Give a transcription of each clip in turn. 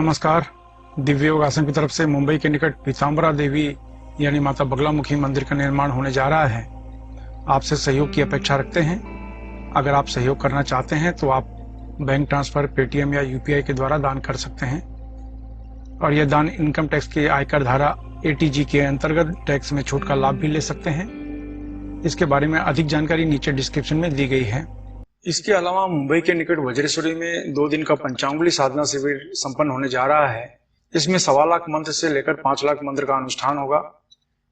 नमस्कार। दिव्य योगासन की तरफ से मुंबई के निकट पीताम्बरा देवी यानी माता बगलामुखी मंदिर का निर्माण होने जा रहा है। आपसे सहयोग की अपेक्षा रखते हैं। अगर आप सहयोग करना चाहते हैं तो आप बैंक ट्रांसफर, पेटीएम या यूपीआई के द्वारा दान कर सकते हैं और यह दान इनकम टैक्स के आयकर धारा एटीजी के अंतर्गत टैक्स में छूट का लाभ भी ले सकते हैं। इसके बारे में अधिक जानकारी नीचे डिस्क्रिप्शन में दी गई है। इसके अलावा मुंबई के निकट वज्रेश्वरी में 2 दिन का पंचांगुली साधना शिविर संपन्न होने जा रहा है। इसमें 1.25 लाख मंत्र से लेकर 5 लाख मंत्र का अनुष्ठान होगा।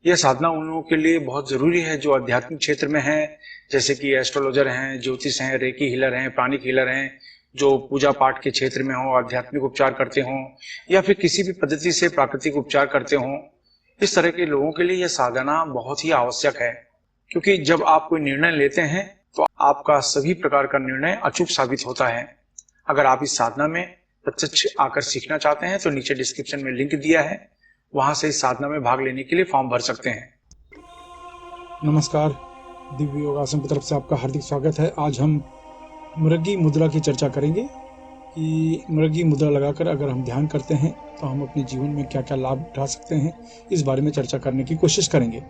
यह साधना उन लोगों के लिए बहुत जरूरी है जो आध्यात्मिक क्षेत्र में हैं, जैसे कि एस्ट्रोलॉजर हैं, ज्योतिष हैं, रेकी हीलर हैं, प्राणिक हीलर हैं, जो पूजा पाठ के क्षेत्र में हो, आध्यात्मिक उपचार करते हों या फिर किसी भी पद्धति से प्राकृतिक उपचार करते हों। इस तरह के लोगों के लिए यह साधना बहुत ही आवश्यक है, क्योंकि जब आप कोई निर्णय लेते हैं तो आपका सभी प्रकार का निर्णय अचूक साबित होता है। अगर आप इस साधना में प्रत्यक्ष आकर सीखना चाहते हैं तो नीचे डिस्क्रिप्शन में लिंक दिया है, वहां से इस साधना में भाग लेने के लिए फॉर्म भर सकते हैं। नमस्कार, दिव्य योगासन की तरफ से आपका हार्दिक स्वागत है। आज हम मृगी मुद्रा की चर्चा करेंगे कि मृगी मुद्रा लगाकर अगर हम ध्यान करते हैं तो हम अपने जीवन में क्या क्या लाभ उठा सकते हैं, इस बारे में चर्चा करने की कोशिश करेंगे।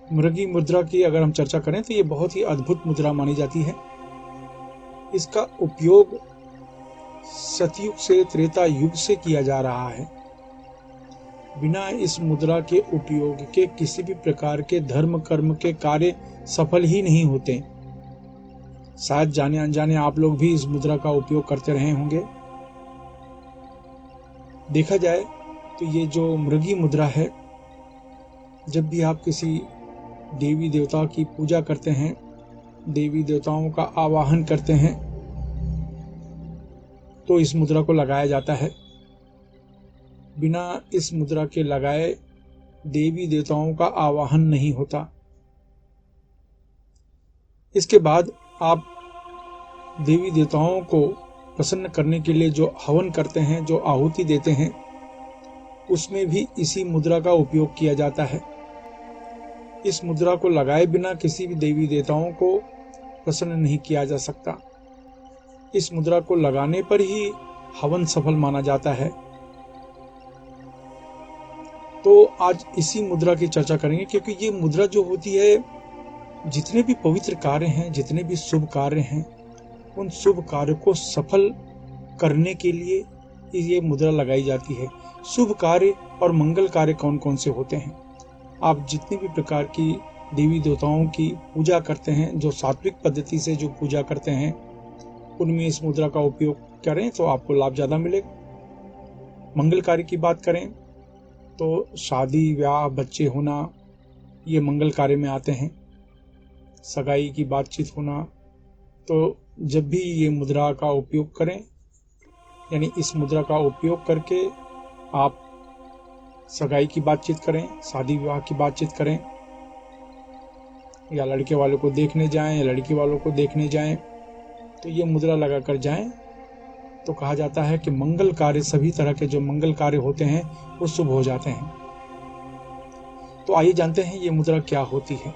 मृगी मुद्रा की अगर हम चर्चा करें तो ये बहुत ही अद्भुत मुद्रा मानी जाती है। इसका उपयोग सतयुग से त्रेता युग से किया जा रहा है। बिना इस मुद्रा के उपयोग के किसी भी प्रकार के धर्म कर्म के कार्य सफल ही नहीं होते। शायद जाने अनजाने आप लोग भी इस मुद्रा का उपयोग करते रहे होंगे। देखा जाए तो ये जो मृगी मुद्रा है, जब भी आप किसी देवी देवता की पूजा करते हैं, देवी देवताओं का आवाहन करते हैं, तो इस मुद्रा को लगाया जाता है। बिना इस मुद्रा के लगाए देवी देवताओं का आवाहन नहीं होता। इसके बाद आप देवी देवताओं को प्रसन्न करने के लिए जो हवन करते हैं, जो आहुति देते हैं, उसमें भी इसी मुद्रा का उपयोग किया जाता है। इस मुद्रा को लगाए बिना किसी भी देवी देवताओं को प्रसन्न नहीं किया जा सकता। इस मुद्रा को लगाने पर ही हवन सफल माना जाता है। तो आज इसी मुद्रा की चर्चा करेंगे, क्योंकि ये मुद्रा जो होती है, जितने भी पवित्र कार्य हैं, जितने भी शुभ कार्य हैं, उन शुभ कार्य को सफल करने के लिए ये मुद्रा लगाई जाती है। शुभ कार्य और मंगल कार्य कौन कौन से होते हैं? आप जितनी भी प्रकार की देवी देवताओं की पूजा करते हैं, जो सात्विक पद्धति से जो पूजा करते हैं, उनमें इस मुद्रा का उपयोग करें तो आपको लाभ ज़्यादा मिलेगा। मंगल कार्य की बात करें तो शादी, ब्याह, बच्चे होना, ये मंगल कार्य में आते हैं। सगाई की बातचीत होना, तो जब भी ये मुद्रा का उपयोग करें, यानी इस मुद्रा का उपयोग करके आप सगाई की बातचीत करें, शादी विवाह की बातचीत करें, या लड़के वालों को देखने जाएं या लड़की वालों को देखने जाएं, तो ये मुद्रा लगाकर जाएं तो कहा जाता है कि मंगल कार्य, सभी तरह के जो मंगल कार्य होते हैं वो शुभ हो जाते हैं। तो आइए जानते हैं ये मुद्रा क्या होती है।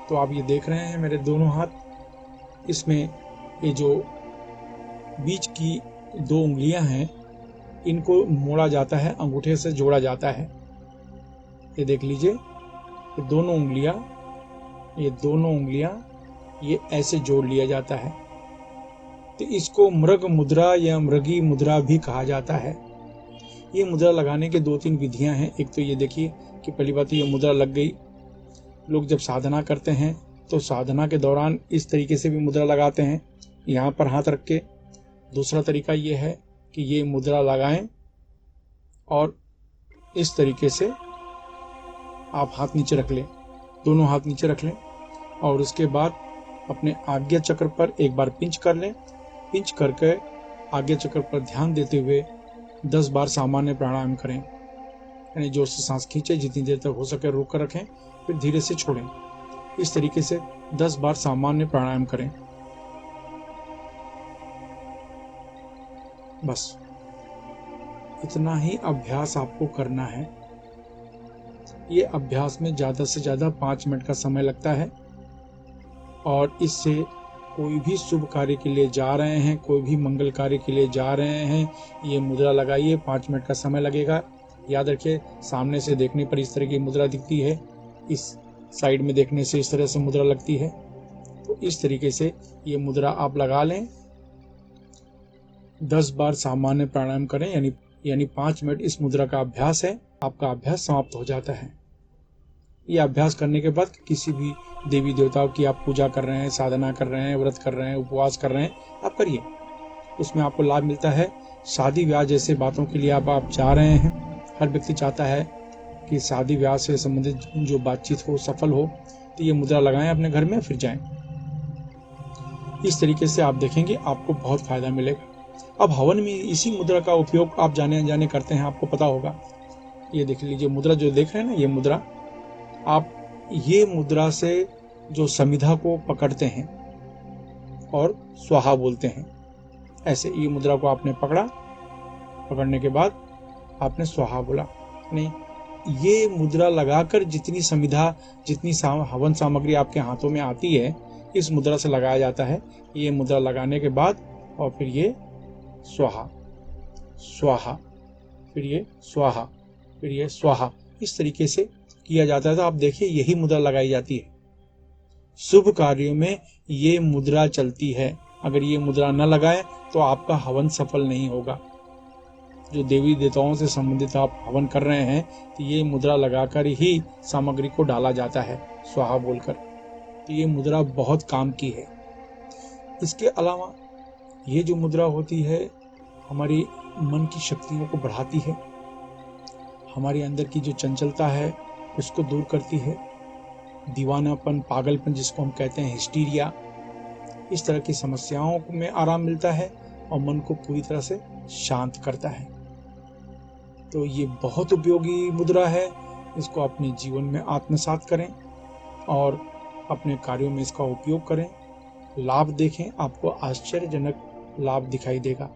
तो आप ये देख रहे हैं मेरे दोनों हाथ, इसमें ये जो बीच की 2 उंगलियां हैं, इनको मोड़ा जाता है, अंगूठे से जोड़ा जाता है। ये देख लीजिए, ये दोनों उंगलियां ये ऐसे जोड़ लिया जाता है। तो इसको मृग मुद्रा या मृगी मुद्रा भी कहा जाता है। ये मुद्रा लगाने के 2-3 विधियां हैं। एक तो ये देखिए कि पहली बात तो ये मुद्रा लग गई। लोग जब साधना करते हैं तो साधना के दौरान इस तरीके से भी मुद्रा लगाते हैं, यहाँ पर हाथ रख के। दूसरा तरीका ये है कि ये मुद्रा लगाएं और इस तरीके से आप हाथ नीचे रख लें, दोनों हाथ नीचे रख लें, और उसके बाद अपने आज्ञा चक्र पर एक बार पिंच कर लें। पिंच करके आज्ञा चक्र पर ध्यान देते हुए 10 बार सामान्य प्राणायाम करें, यानी जोर से सांस खींचें, जितनी देर तक हो सके रोक कर रखें, फिर धीरे से छोड़ें। इस तरीके से 10 बार सामान्य प्राणायाम करें। बस इतना ही अभ्यास आपको करना है। ये अभ्यास में ज़्यादा से ज़्यादा 5 मिनट का समय लगता है और इससे कोई भी शुभ कार्य के लिए जा रहे हैं, कोई भी मंगल कार्य के लिए जा रहे हैं, ये मुद्रा लगाइए। 5 मिनट का समय लगेगा। याद रखिए, सामने से देखने पर इस तरह की मुद्रा दिखती है, इस साइड में देखने से इस तरह से मुद्रा लगती है। तो इस तरीके से ये मुद्रा आप लगा लें। 10 बार सामान्य प्राणायाम करें, यानी 5 मिनट इस मुद्रा का अभ्यास है। आपका अभ्यास समाप्त हो जाता है। ये अभ्यास करने के बाद किसी भी देवी देवताओं की आप पूजा कर रहे हैं, साधना कर रहे हैं, व्रत कर रहे हैं, उपवास कर रहे हैं, आप करिए। उसमें आपको लाभ मिलता है। शादी ब्याह जैसे बातों के लिए आप जा रहे हैं। हर व्यक्ति चाहता है कि शादी ब्याह से संबंधित जो बातचीत हो सफल हो, तो ये मुद्रा लगाएं अपने घर में, फिर जाएं। इस तरीके से आप देखेंगे आपको बहुत फायदा मिलेगा। अब हवन में इसी मुद्रा का उपयोग आप जाने अनजाने करते हैं, आपको पता होगा। ये देख लीजिए, मुद्रा जो देख रहे हैं ना, ये मुद्रा, आप ये मुद्रा से जो समिधा को पकड़ते हैं और स्वाहा बोलते हैं, ऐसे ये मुद्रा को आपने पकड़ा, पकड़ने के बाद आपने स्वाहा बोला। नहीं, ये मुद्रा लगाकर जितनी समिधा, जितनी हवन सामग्री आपके हाथों में आती है, इस मुद्रा से लगाया जाता है। ये मुद्रा लगाने के बाद और फिर ये स्वाहा, स्वाहा, फिर ये स्वाहा, फिर ये स्वाहा, इस तरीके से किया जाता है। तो आप देखिए, यही मुद्रा लगाई जाती है। शुभ कार्यों में ये मुद्रा चलती है। अगर ये मुद्रा न लगाए तो आपका हवन सफल नहीं होगा। जो देवी देवताओं से संबंधित आप हवन कर रहे हैं, तो ये मुद्रा लगाकर ही सामग्री को डाला जाता है, स्वाहा बोलकर। तो ये मुद्रा बहुत काम की है। इसके अलावा ये जो मुद्रा होती है, हमारी मन की शक्तियों को बढ़ाती है, हमारे अंदर की जो चंचलता है उसको दूर करती है। दीवानापन, पागलपन जिसको हम कहते हैं, हिस्टीरिया, इस तरह की समस्याओं में आराम मिलता है और मन को पूरी तरह से शांत करता है। तो ये बहुत उपयोगी मुद्रा है। इसको अपने जीवन में आत्मसात करें और अपने कार्यों में इसका उपयोग करें। लाभ देखें, आपको आश्चर्यजनक लाभ दिखाई देगा।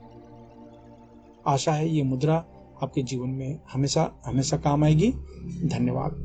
आशा है ये मुद्रा आपके जीवन में हमेशा हमेशा काम आएगी। धन्यवाद।